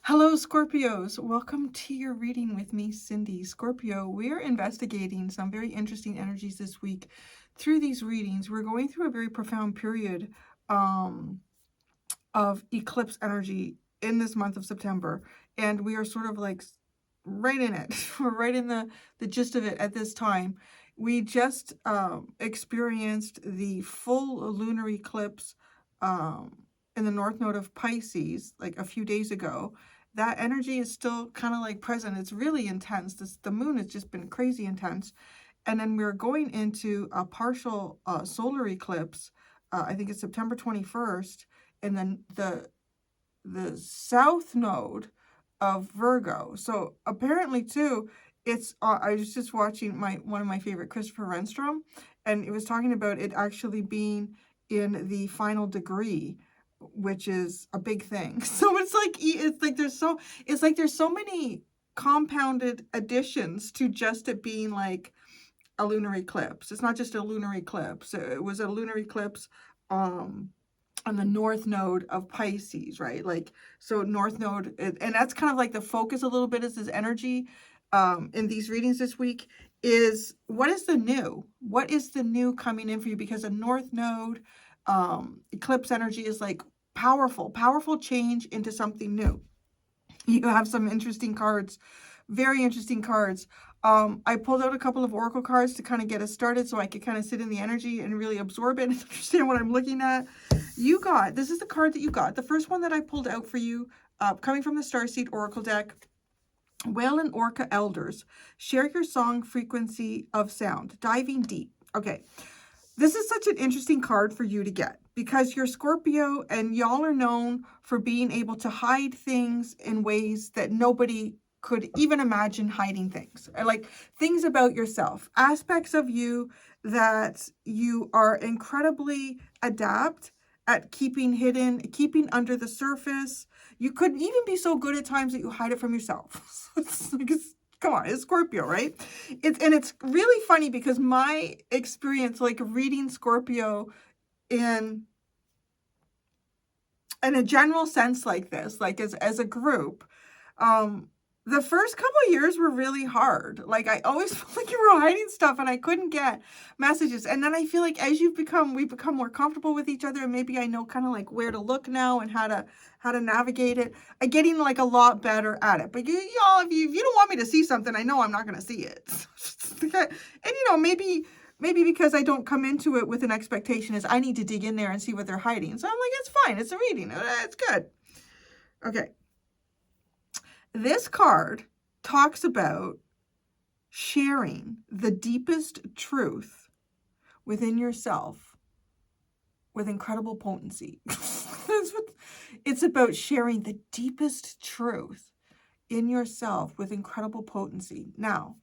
Hello, Scorpios. Welcome to your reading with me, Cindy. Scorpio, we're investigating some very interesting energies this week. Through these readings, we're going through a very profound period of eclipse energy in this month of September. And we are sort of like right in it. We're right in the gist of it at this time. We just experienced the full lunar eclipse in the north node of Pisces like a few days ago. That energy is still kind of like present. It's really intense. The moon has just been crazy intense. And then we're going into a partial solar eclipse. I think it's September 21st. And then the south node of Virgo. So apparently too, it's I was just watching one of my favorite, Christopher Renstrom, and it was talking about it actually being in the final degree, which is a big thing. So it's like there's so many compounded additions to just it being like a lunar eclipse. It's not just a lunar eclipse. It was a lunar eclipse on the north node of Pisces, right? Like, so north node, and that's kind of like the focus a little bit is this energy in these readings this week is what is the new? What is the new coming in for you? Because a north node eclipse energy is like powerful change into something new. You have some interesting cards, very interesting cards. I pulled out a couple of oracle cards to kind of get us started so I could kind of sit in the energy and really absorb it and understand what I'm looking at. This is the card that you got. The first one that I pulled out for you, coming from the Starseed Oracle deck. Whale and Orca Elders, share your song frequency of sound, diving deep. Okay, this is such an interesting card for you to get because you're Scorpio and y'all are known for being able to hide things in ways that nobody could even imagine hiding things. Like things about yourself, aspects of you that you are incredibly adept at keeping hidden, keeping under the surface. You could even be so good at times that you hide it from yourself. Come on, it's Scorpio, right? It's really funny because my experience, like reading Scorpio in a general sense like this, like as a group, the first couple of years were really hard. Like I always felt like you were hiding stuff and I couldn't get messages. And then I feel like as we've become more comfortable with each other, and maybe I know kind of like where to look now and how to navigate it. I'm getting like a lot better at it. But y'all, if you don't want me to see something, I know I'm not going to see it. And maybe because I don't come into it with an expectation is I need to dig in there and see what they're hiding. So I'm like, it's fine. It's a reading. It's good. Okay. This card talks about sharing the deepest truth within yourself with incredible potency. It's about sharing the deepest truth in yourself with incredible potency. Now,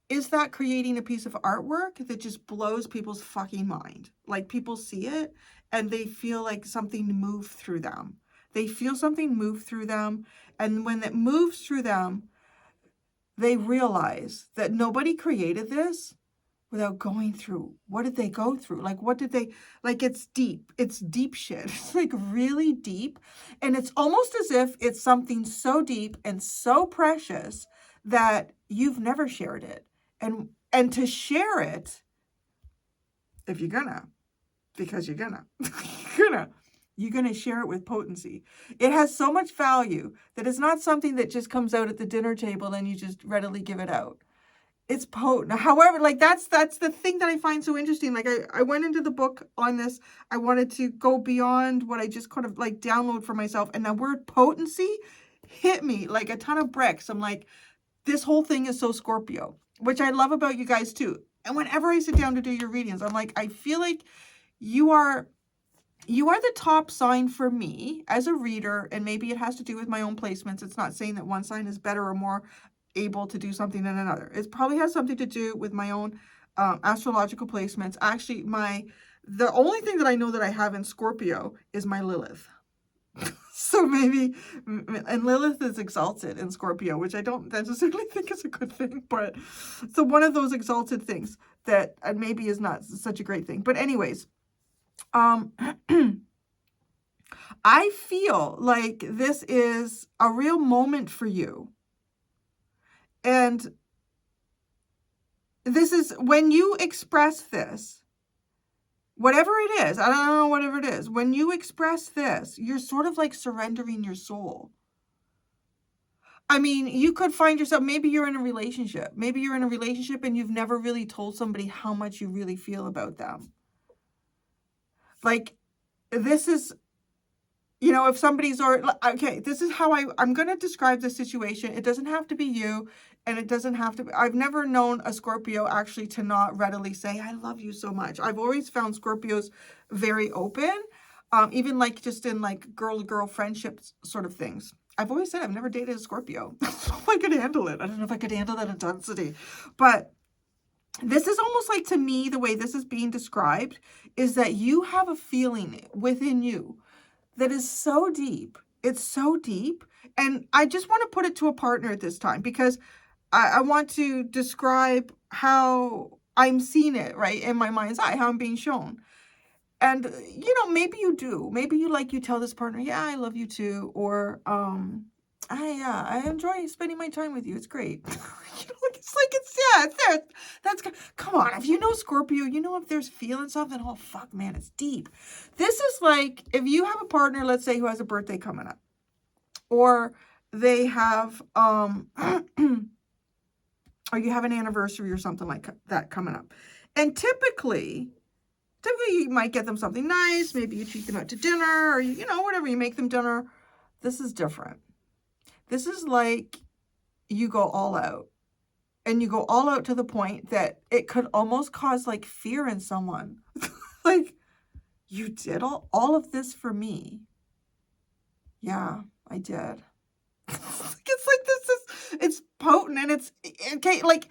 is that creating a piece of artwork that just blows people's fucking mind? Like people see it and they feel like something moved through them. They feel something move through them. And when it moves through them, they realize that nobody created this without going through. What did they go through? Like, what did they, like, it's deep. It's deep shit. It's like really deep. And it's almost as if it's something so deep and so precious that you've never shared it. And to share it, if you're gonna, because you're gonna, you're gonna share it with potency. It has so much value that it's not something that just comes out at the dinner table and you just readily give it out. It's potent. However, like that's the thing that I find so interesting. Like I went into the book on this. I wanted to go beyond what I just kind of like download for myself. And the word potency hit me like a ton of bricks. I'm like, this whole thing is so Scorpio, which I love about you guys too. And whenever I sit down to do your readings, I'm like, I feel like you are the top sign for me as a reader, and maybe it has to do with my own placements. It's not saying that one sign is better or more able to do something than another. It probably has something to do with my own astrological placements. Actually, the only thing that I know that I have in Scorpio is my Lilith. So maybe, and Lilith is exalted in Scorpio, which I don't necessarily think is a good thing, but so one of those exalted things that maybe is not such a great thing. But anyways, I feel like this is a real moment for you. And this is when you express this, whatever it is, I don't know, whatever it is, when you express this, you're sort of like surrendering your soul. I mean, you could find yourself, maybe you're in a relationship. Maybe you're in a relationship and you've never really told somebody how much you really feel about them. Like, this is, you know, if somebody's, or, okay, this is how I'm going to describe the situation. It doesn't have to be you, and it doesn't have to be, I've never known a Scorpio actually to not readily say, I love you so much. I've always found Scorpios very open, even like just in like girl-to-girl friendships sort of things. I've always said I've never dated a Scorpio. I don't know if I could handle it. I don't know if I could handle that intensity. But this is almost like, to me, the way this is being described is that you have a feeling within you that is so deep. It's so deep. And I just want to put it to a partner at this time, because I want to describe how I'm seeing it, right, in my mind's eye, how I'm being shown. And, you know, maybe you do. Maybe you tell this partner, yeah, I love you too. Or, I enjoy spending my time with you. It's great. It's there. That's, come on. If you know Scorpio, you know if there's feeling something, oh, fuck, man, it's deep. This is like, if you have a partner, let's say, who has a birthday coming up, or they have, or you have an anniversary or something like that coming up. And typically you might get them something nice. Maybe you treat them out to dinner, or, you know, whatever, you make them dinner. This is different. This is like you go all out. And you go all out to the point that it could almost cause like fear in someone. Like, you did all of this for me. Yeah, I did. It's like, it's potent, and it's, okay, like,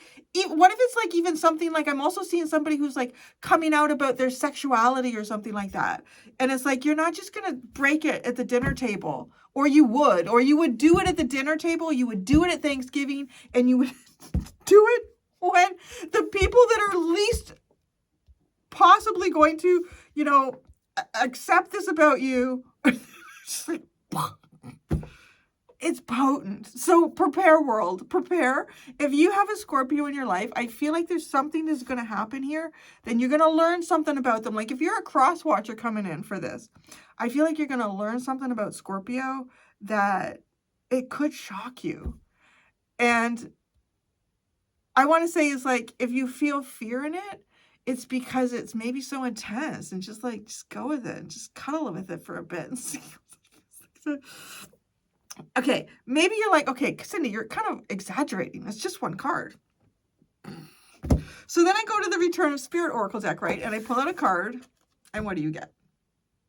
what if it's like even something like, I'm also seeing somebody who's like coming out about their sexuality or something like that. And it's like, you're not just going to break it at the dinner table, or you would do it at the dinner table, you would do it at Thanksgiving, and you would do it when the people that are least possibly going to, you know, accept this about you. Just like, it's potent. So prepare, world. Prepare. If you have a Scorpio in your life, I feel like there's something that's going to happen here. Then you're going to learn something about them. Like, if you're a cross watcher coming in for this, I feel like you're going to learn something about Scorpio that it could shock you. And I want to say is like, if you feel fear in it, it's because it's maybe so intense, and just like, just go with it and just cuddle with it for a bit and see. Okay, maybe you're like, okay, Cindy, you're kind of exaggerating. It's just one card. So then I go to the Return of Spirit Oracle deck, right? And I pull out a card, and what do you get?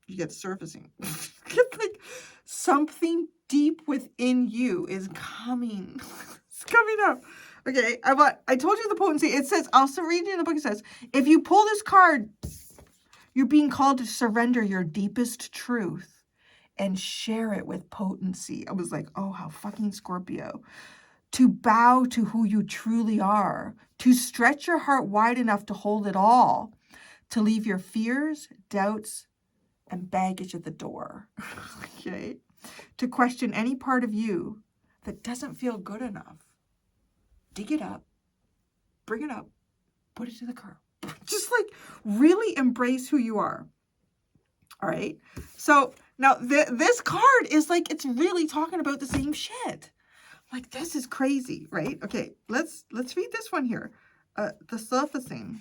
You get surfacing. It's like something deep within you is coming. It's coming up. Okay, I told you the potency. It says, I'll read you in the book. It says, if you pull this card, you're being called to surrender your deepest truth and share it with potency. I was like, oh, how fucking Scorpio. To bow to who you truly are, to stretch your heart wide enough to hold it all, to leave your fears, doubts, and baggage at the door. Okay? To question any part of you that doesn't feel good enough. Dig it up, bring it up, put it to the curb. Just like really embrace who you are. All right? So now this card is like, it's really talking about the same shit. Like, this is crazy, right? Okay, let's read this one here. The surfacing.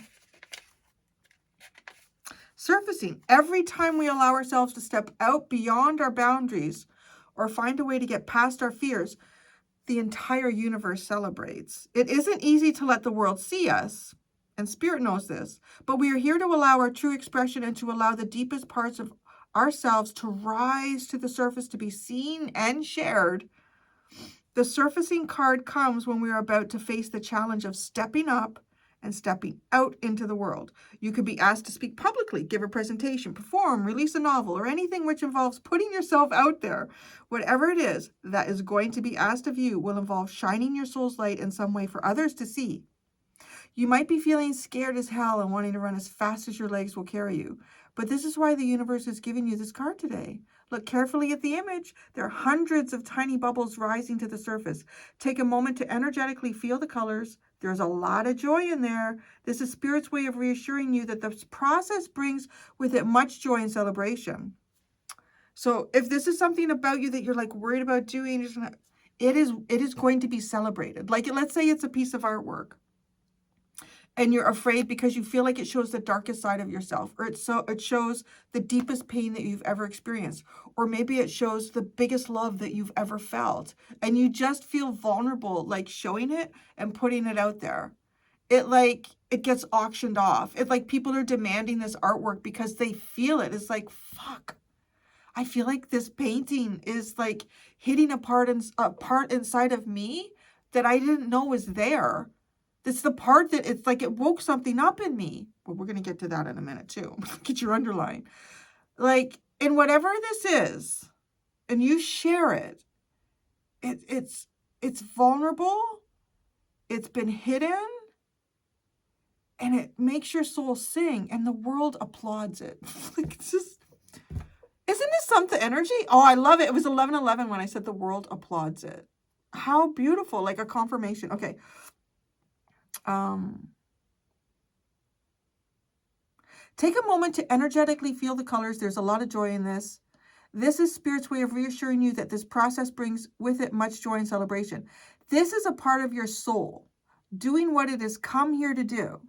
Surfacing. Every time we allow ourselves to step out beyond our boundaries or find a way to get past our fears, the entire universe celebrates. It isn't easy to let the world see us, and Spirit knows this, but we are here to allow our true expression and to allow the deepest parts of ourselves to rise to the surface, to be seen and shared. The surfacing card comes when we are about to face the challenge of stepping up and stepping out into the world. You could be asked to speak publicly, give a presentation, perform, release a novel, or anything which involves putting yourself out there. Whatever it is that is going to be asked of you will involve shining your soul's light in some way for others to see. You might be feeling scared as hell and wanting to run as fast as your legs will carry you. But this is why the universe is giving you this card today. Look carefully at the image. There are hundreds of tiny bubbles rising to the surface. Take a moment to energetically feel the colors. There's a lot of joy in there. This is Spirit's way of reassuring you that the process brings with it much joy and celebration. So if this is something about you that you're like worried about doing, it is going to be celebrated. Like, let's say it's a piece of artwork and you're afraid because you feel like it shows the darkest side of yourself, or it shows the deepest pain that you've ever experienced, or maybe it shows the biggest love that you've ever felt, and you just feel vulnerable, like showing it and putting it out there. It gets auctioned off. It's like people are demanding this artwork because they feel it. It's like, fuck. I feel like this painting is like hitting a part inside of me that I didn't know was there. It's the part that it's like it woke something up in me. Well, we're going to get to that in a minute too. Get your underline. Like, in whatever this is, and you share it, it's vulnerable, it's been hidden, and it makes your soul sing, and the world applauds it. Like, it's just, isn't this something energy? Oh, I love it. It was 11:11 when I said the world applauds it. How beautiful, like a confirmation. Okay. Take a moment to energetically feel the colors. There's a lot of joy in this. This is Spirit's way of reassuring you that this process brings with it much joy and celebration. This is a part of your soul doing what it has come here to do.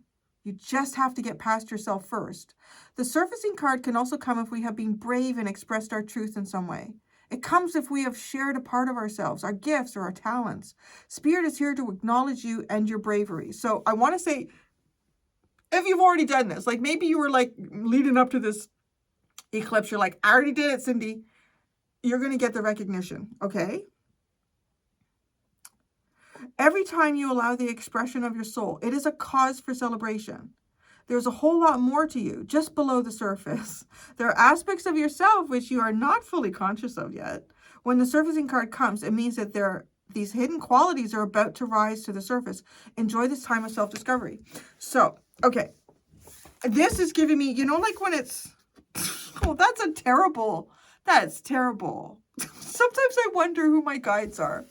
You just have to get past yourself first. The surfacing card can also come if we have been brave and expressed our truth in some way. It comes if we have shared a part of ourselves, our gifts or our talents. Spirit is here to acknowledge you and your bravery. So I want to say, if you've already done this, like maybe you were like leading up to this eclipse, you're like, I already did it, Cindy. You're going to get the recognition, okay? Every time you allow the expression of your soul, it is a cause for celebration. There's a whole lot more to you, just below the surface. There are aspects of yourself which you are not fully conscious of yet. When the surfacing card comes, it means that these hidden qualities are about to rise to the surface. Enjoy this time of self-discovery. So, okay. This is giving me, like when it's, oh, that's terrible. Sometimes I wonder who my guides are.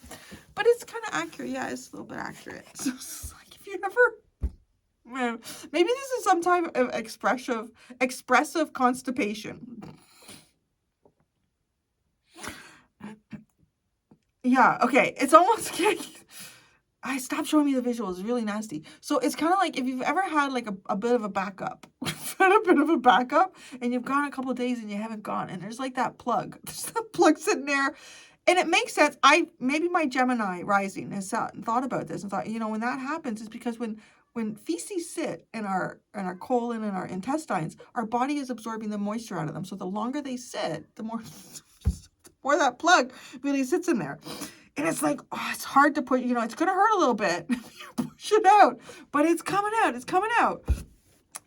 But it's kind of accurate. Yeah, it's a little bit accurate. So it's like if you ever... Maybe this is some type of expressive constipation. Yeah, okay. It's almost like... Stop showing me the visual. It's really nasty. So it's kind of like if you've ever had like a bit of a backup. And you've gone a couple of days and you haven't gone. And there's like that plug. There's that plug sitting there. And it makes sense. Maybe my Gemini rising has thought about this and thought, when that happens, it's because when feces sit in our colon and our intestines, our body is absorbing the moisture out of them. So the longer they sit, the more that plug really sits in there. And it's like, it's hard to put, it's going to hurt a little bit. Push it out. But it's coming out.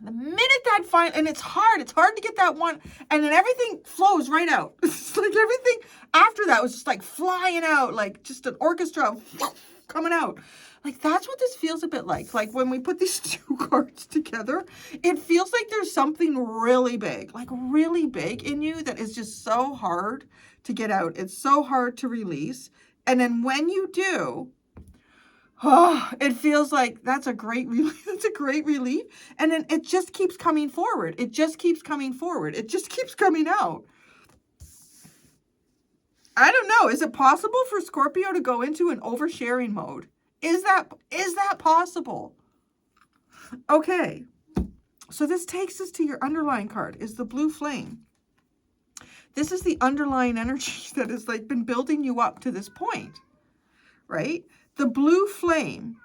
The minute that and it's hard to get that one, and then everything flows right out. It's like everything after that was just like flying out, like just an orchestra coming out. Like that's what this feels a bit like. Like when we put these two cards together, it feels like there's something really big in you that is just so hard to get out. It's so hard to release. And then when you do, it feels like that's a great relief. And then it just keeps coming forward. It just keeps coming out. I don't know. Is it possible for Scorpio to go into an oversharing mode? Is that possible? Okay. So this takes us to your underlying card, is the blue flame. This is the underlying energy that has like been building you up to this point, right? The blue flame.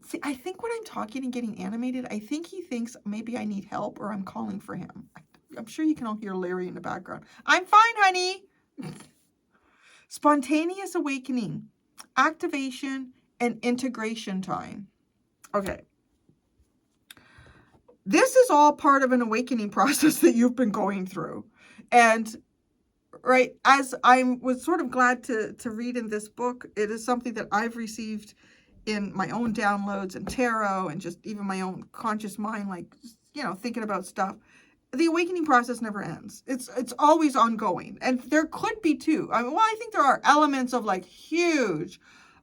See, I think when I'm talking and getting animated, I think he thinks maybe I need help or I'm calling for him. I'm sure you can all hear Larry in the background. I'm fine, honey. Spontaneous awakening, activation, and integration time. Okay. This is all part of an awakening process that you've been going through. And right, as I was sort of glad to read in this book, it is something that I've received in my own downloads and tarot and just even my own conscious mind, like, you know, thinking about stuff, the awakening process never ends. It's always ongoing. And there could be too. I mean, well, I think there are elements of like huge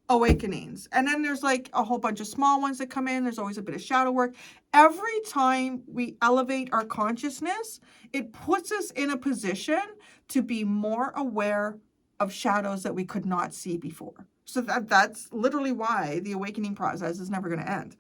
awakenings. And then there's like a whole bunch of small ones that come in. There's always a bit of shadow work. Every time we elevate our consciousness, it puts us in a position to be more aware of shadows that we could not see before. So that's literally why the awakening process is never going to end.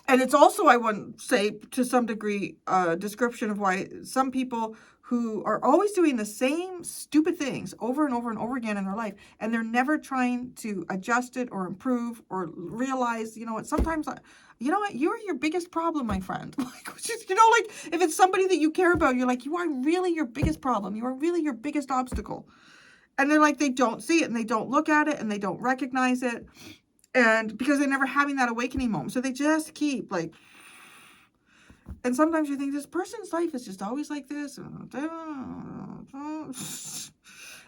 And it's also, I would say, to some degree, a description of why some people who are always doing the same stupid things over and over and over again in their life, and they're never trying to adjust it or improve or realize, you know what, sometimes, you know what, you're your biggest problem, my friend. Like, just, you know, like, if it's somebody that you care about, you're like, you are really your biggest problem. You are really your biggest obstacle. And they're like, they don't see it, and they don't look at it, and they don't recognize it. And because they're never having that awakening moment. So they just keep like, and sometimes you think this person's life is just always like this.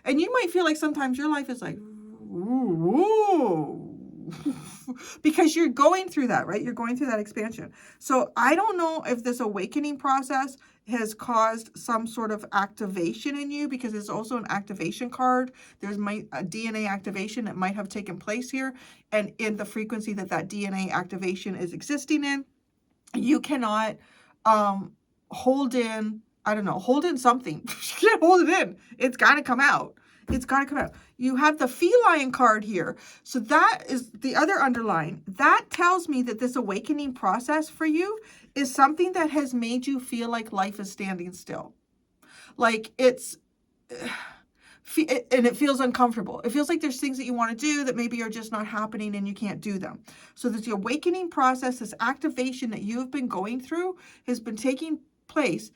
And you might feel like sometimes your life is like, ooh, because you're going through that, right? You're going through that expansion. So I don't know if this awakening process has caused some sort of activation in you, because there's also an activation card. There's a DNA activation that might have taken place here. And in the frequency that DNA activation is existing in, you cannot hold in, I don't know, hold in something. You can't hold it in. It's got to come out. It's got to come out. You have the feline card here. So that is the other underline. That tells me that this awakening process for you is something that has made you feel like life is standing still. Like and it feels uncomfortable. It feels like there's things that you want to do that maybe are just not happening and you can't do them. So the awakening process, this activation that you have been going through, has been taking place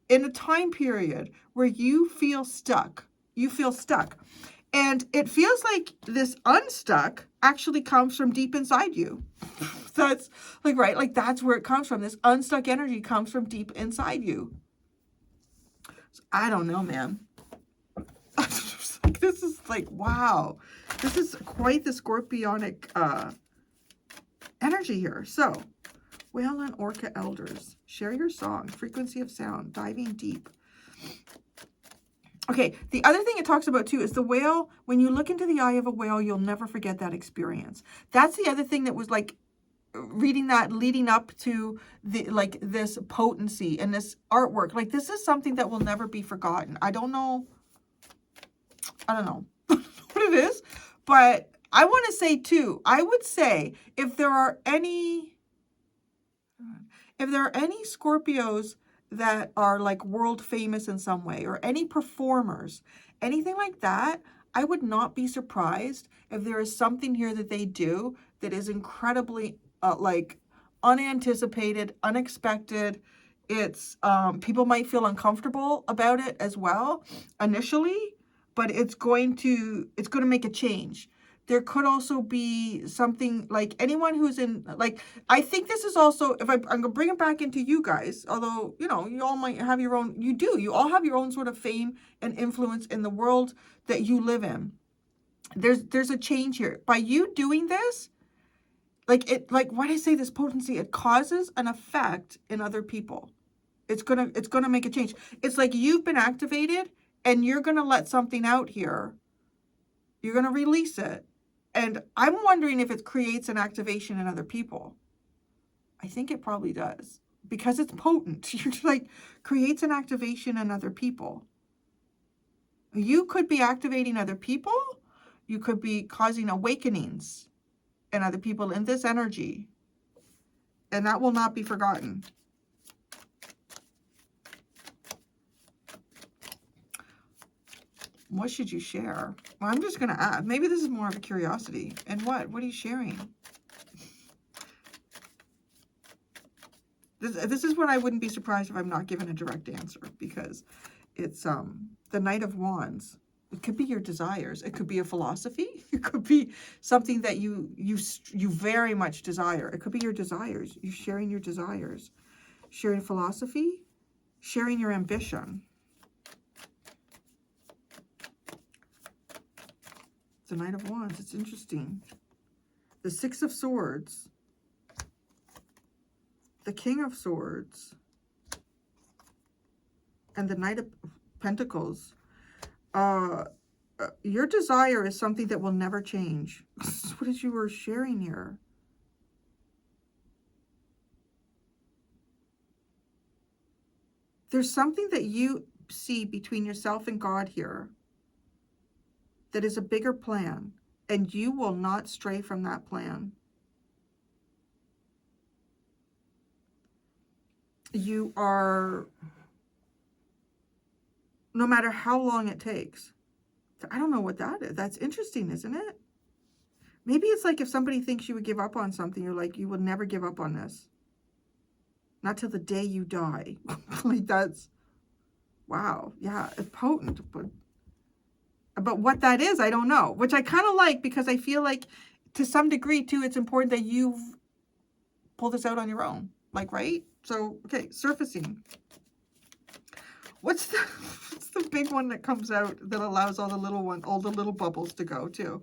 in a time period where you feel stuck. You feel stuck. And it feels like this unstuck actually comes from deep inside you. That's like, right? Like that's where it comes from. This unstuck energy comes from deep inside you. So I don't know, man. This is like, wow. This is quite the scorpionic energy here. So, whale and orca elders. Share your song. Frequency of sound. Diving deep. Okay, the other thing it talks about too is the whale. When you look into the eye of a whale, you'll never forget that experience. That's the other thing that was like reading that leading up to the like this potency and this artwork. Like this is something that will never be forgotten. I don't know what it is, but I want to say too, I would say if there are any Scorpios that are like world famous in some way, or any performers, anything like that, I would not be surprised if there is something here that they do that is incredibly like unanticipated, unexpected. It's people might feel uncomfortable about it as well initially, but it's going to make a change. There could also be something like anyone who's in, like, I think this is also, if I'm going to bring it back into you guys, although, you know, you all might have your own, you all have your own sort of fame and influence in the world that you live in. There's a change here. By you doing this, like why do I say this potency? It causes an effect in other people. It's gonna make a change. It's like you've been activated and you're gonna let something out here. You're gonna release it. And I'm wondering if it creates an activation in other people. I think it probably does. Because it's potent. You're like, creates an activation in other people. You could be activating other people. You could be causing awakenings in other people in this energy. And that will not be forgotten. What should you share? Well, I'm just going to ask. Maybe this is more of a curiosity. And what? What are you sharing? This is what I wouldn't be surprised if I'm not given a direct answer, because it's the Knight of Wands. It could be your desires. It could be a philosophy. It could be something that you very much desire. It could be your desires. You're sharing your desires. Sharing philosophy. Sharing your ambition. The Knight of Wands. It's interesting. The Six of Swords. The King of Swords. And the Knight of Pentacles. Your desire is something that will never change. What is you were sharing here? There's something that you see between yourself and God here that is a bigger plan, and you will not stray from that plan. You are, no matter how long it takes. I don't know what that is. That's interesting, isn't it? Maybe it's like if somebody thinks you would give up on something, you're like, you will never give up on this. Not till the day you die. Like that's, wow. Yeah, it's potent. But what that is, I don't know. Which I kind of like, because I feel like to some degree too, it's important that you pull this out on your own. Like, right? So, okay, surfacing. What's the big one that comes out that allows all the little bubbles to go too?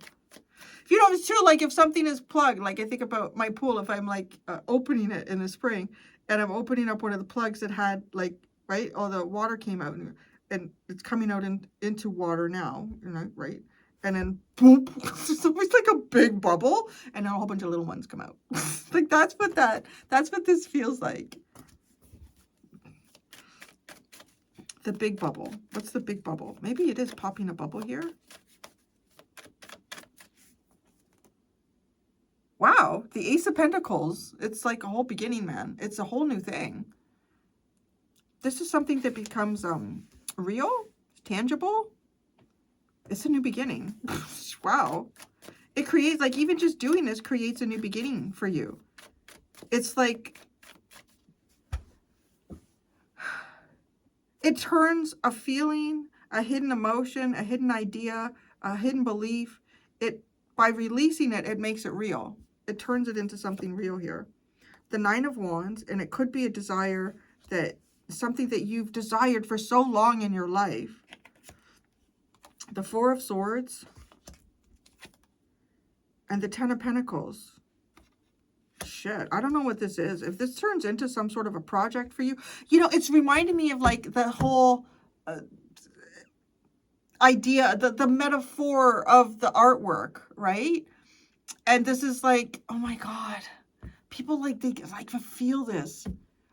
If you know, it's true, like if something is plugged, like I think about my pool, if I'm like opening it in the spring and I'm opening up one of the plugs that had like, right, all the water came out and it's coming out into water now, you know, right? And then boop, there's always like a big bubble and then a whole bunch of little ones come out. Like that's what this feels like. The big bubble. What's the big bubble? Maybe it is popping a bubble here. Wow, the Ace of Pentacles. It's like a whole beginning, man. It's a whole new thing. This is something that becomes real, tangible. It's a new beginning. Wow. It creates, like, even just doing this creates a new beginning for you. It's like, it turns a feeling, a hidden emotion, a hidden idea, a hidden belief. By releasing it, it makes it real. It turns it into something real here. The Nine of Wands, and it could be a desire that, something that you've desired for so long in your life. The Four of Swords. And the Ten of Pentacles. Shit, I don't know what this is. If this turns into some sort of a project for you, you know, it's reminding me of like the whole idea, the metaphor of the artwork, right? And this is like, oh my God, people like, they like feel this.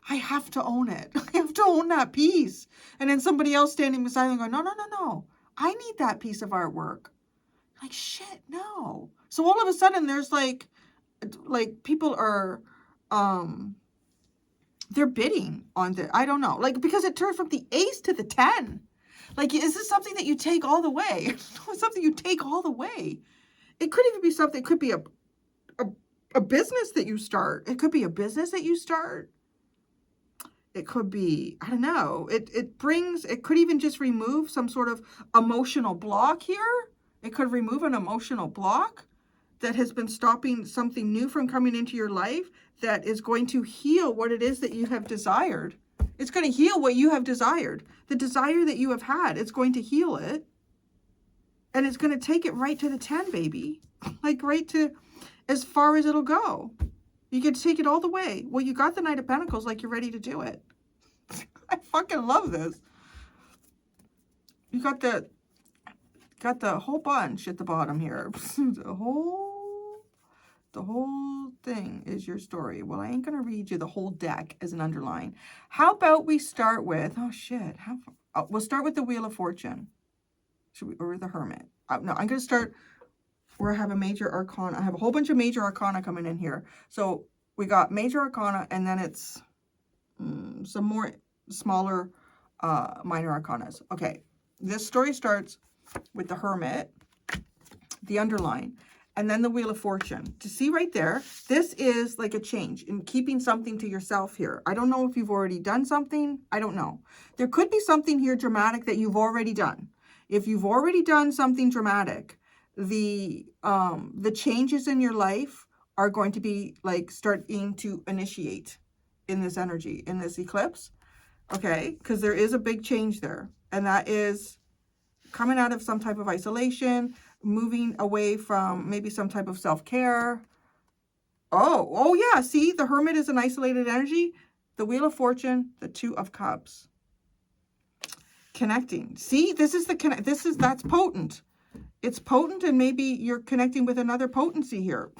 I have to own it. I have to own that piece. And then somebody else standing beside them going, no, no, no, no. I need that piece of artwork. Like, shit, no. So all of a sudden there's like people are, they're bidding on the, I don't know, like, because it turned from the ace to the 10. Like, is this something that you take all the way? It's something you take all the way. It could even be something, it could be a business that you start. It could be a business that you start. It could be, I don't know. It could even just remove some sort of emotional block here. It could remove an emotional block that has been stopping something new from coming into your life that is going to heal what it is that you have desired. It's going to heal what you have desired. The desire that you have had, it's going to heal it. And it's going to take it right to the 10, baby. Like right to as far as it'll go. You can take it all the way. Well, you got the Knight of Pentacles, like you're ready to do it. I fucking love this. You got the whole bunch at the bottom here. The whole thing is your story. Well, I ain't going to read you the whole deck as an underline. How about we start with, oh shit, we'll start with the Wheel of Fortune. Should we, or the Hermit? No, I'm going to start where I have a major arcana. I have a whole bunch of major arcana coming in here. So we got major arcana, and then it's some more smaller minor arcanas. Okay, this story starts with the Hermit, the underline, and then the Wheel of Fortune. To see right there, this is like a change in keeping something to yourself here. I don't know if you've already done something. I don't know. There could be something here dramatic that you've already done. If you've already done something dramatic, the changes in your life are going to be like starting to initiate in this energy, in this eclipse. Okay, because there is a big change there. And that is coming out of some type of isolation, moving away from maybe some type of self-care. Oh yeah, see, the Hermit is an isolated energy. The Wheel of Fortune, the Two of Cups. Connecting. See, that's potent. It's potent, and maybe you're connecting with another potency here.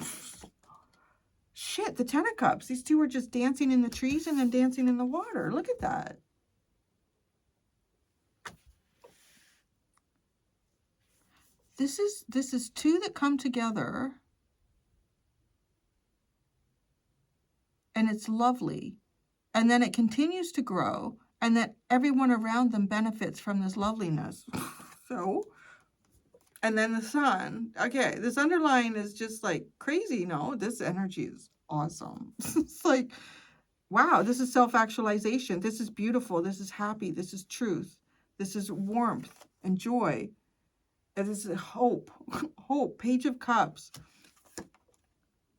Shit, the Ten of Cups. These two are just dancing in the trees and then dancing in the water. Look at that. This is two that come together. And it's lovely. And then it continues to grow. And that everyone around them benefits from this loveliness. So, and then the Sun. Okay, this underlying is just like crazy. No, this energy is awesome. It's like, wow, this is self-actualization. This is beautiful. This is happy. This is truth. This is warmth and joy. It is hope. Hope. Page of Cups.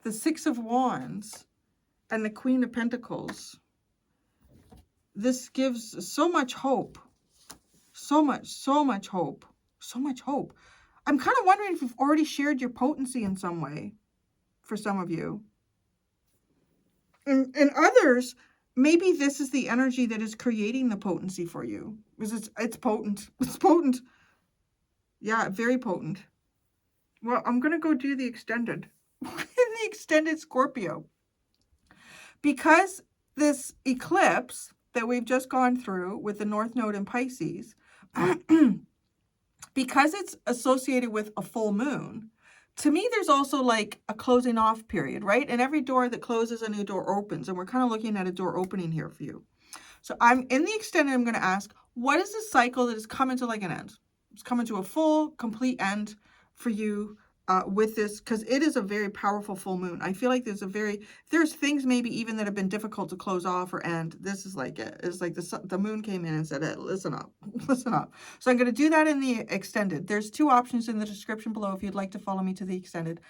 The Six of Wands. And the Queen of Pentacles. This gives so much hope. So much hope. So much hope. I'm kind of wondering if you've already shared your potency in some way. For some of you. And others, maybe this is the energy that is creating the potency for you. Because it's potent. It's potent. Yeah, very potent. Well, I'm going to go do the extended. The extended Scorpio. Because this eclipse that we've just gone through with the North Node in Pisces, because it's associated with a full moon, to me there's also like a closing off period, right? And every door that closes, a new door opens. And we're kind of looking at a door opening here for you. So I'm in the extended, I'm going to ask, what is the cycle that is coming to like an end? It's coming to a full, complete end for you. With this, because it is a very powerful full moon. I feel like there's things maybe even that have been difficult to close off or end. This is like it. It's like the moon came in and said, hey, listen up, listen up. So I'm going to do that in the extended. There's two options in the description below if you'd like to follow me to the extended.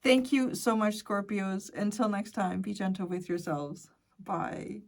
Thank you so much, Scorpios. Until next time, be gentle with yourselves. Bye.